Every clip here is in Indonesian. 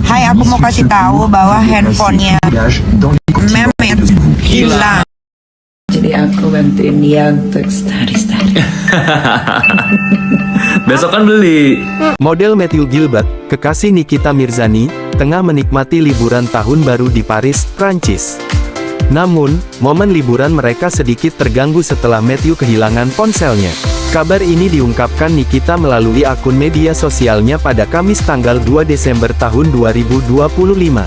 Hai, aku mau kasih tahu bahwa handphonenya Mehmet hilang. Jadi aku bantuin dia untuk story. Besok kan beli. Model Matthew Gilbert, kekasih Nikita Mirzani, tengah menikmati liburan tahun baru di Paris, Prancis. Namun, momen liburan mereka sedikit terganggu setelah Matthew kehilangan ponselnya. Kabar ini diungkapkan Nikita melalui akun media sosialnya pada Kamis tanggal 2 Desember tahun 2025.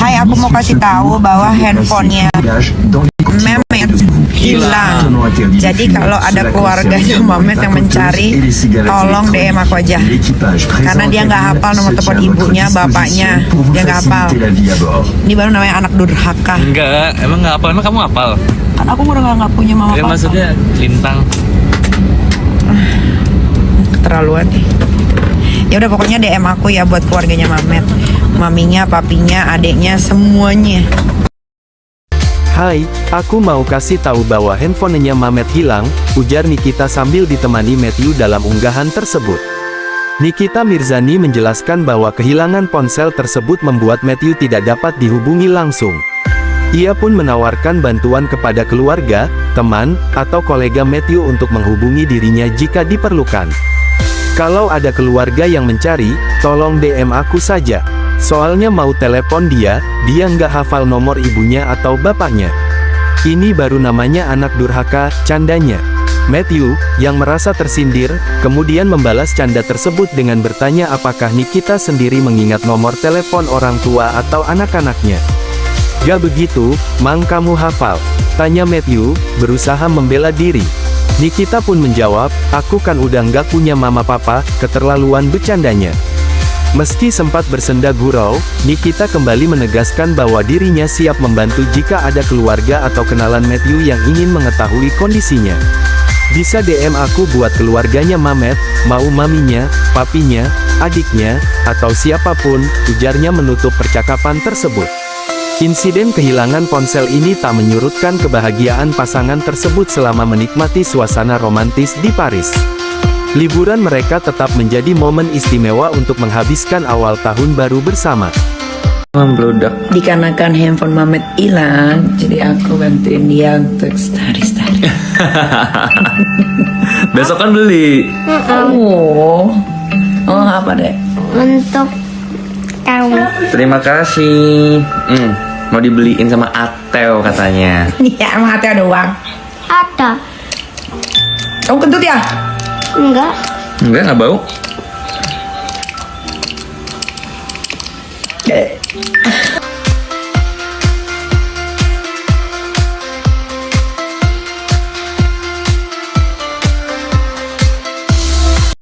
Hai, aku mau kasih tahu bahwa handphonenya Mehmet hilang. Jadi kalau ada keluarganya Mehmet yang mencari, tolong DM aku aja. Karena dia nggak hafal nomor telepon ibunya, bapaknya. Dia nggak hafal. Ini baru namanya anak durhaka. Enggak, emang nggak hafal. Emang kamu hafal? Kan aku udah nggak punya mama Ya papa. maksudnya lintang. Keterlaluan nih. Ya udah pokoknya DM aku ya buat keluarganya Mehmet. Maminya, papinya, adeknya, semuanya. Hai, aku mau kasih tahu bahwa handphonenya Mehmet hilang, ujar Nikita sambil ditemani Matthew dalam unggahan tersebut. Nikita Mirzani menjelaskan bahwa kehilangan ponsel tersebut membuat Matthew tidak dapat dihubungi langsung. Ia pun menawarkan bantuan kepada keluarga, teman, atau kolega Matthew untuk menghubungi dirinya jika diperlukan. Kalau ada keluarga yang mencari, tolong DM aku saja. Soalnya mau telepon dia nggak hafal nomor ibunya atau bapaknya. Ini baru namanya anak durhaka, candanya. Matthew, yang merasa tersindir, kemudian membalas canda tersebut dengan bertanya apakah Nikita sendiri mengingat nomor telepon orang tua atau anak-anaknya. Gak begitu, mang kamu hafal? Tanya Matthew, berusaha membela diri. Nikita pun menjawab, aku kan udah nggak punya mama papa, keterlaluan bercandanya. Meski sempat bersenda gurau, Nikita kembali menegaskan bahwa dirinya siap membantu jika ada keluarga atau kenalan Matthew yang ingin mengetahui kondisinya. Bisa DM aku buat keluarganya Mehmet, mau maminya, papinya, adiknya, atau siapapun, ujarnya menutup percakapan tersebut. Insiden kehilangan ponsel ini tak menyurutkan kebahagiaan pasangan tersebut selama menikmati suasana romantis di Paris. Liburan mereka tetap menjadi momen istimewa untuk menghabiskan awal tahun baru bersama. Membludak. Dikarenakan handphone Mehmet hilang, jadi aku bantuin dia untuk story. Besok kan beli. Oh apa deh? Untuk kamu. Terima kasih. Mau dibeliin sama Ateo katanya. Ya emang hati ada uang. Ada. Kamu kentut ya? Enggak. Enggak, nggak bau.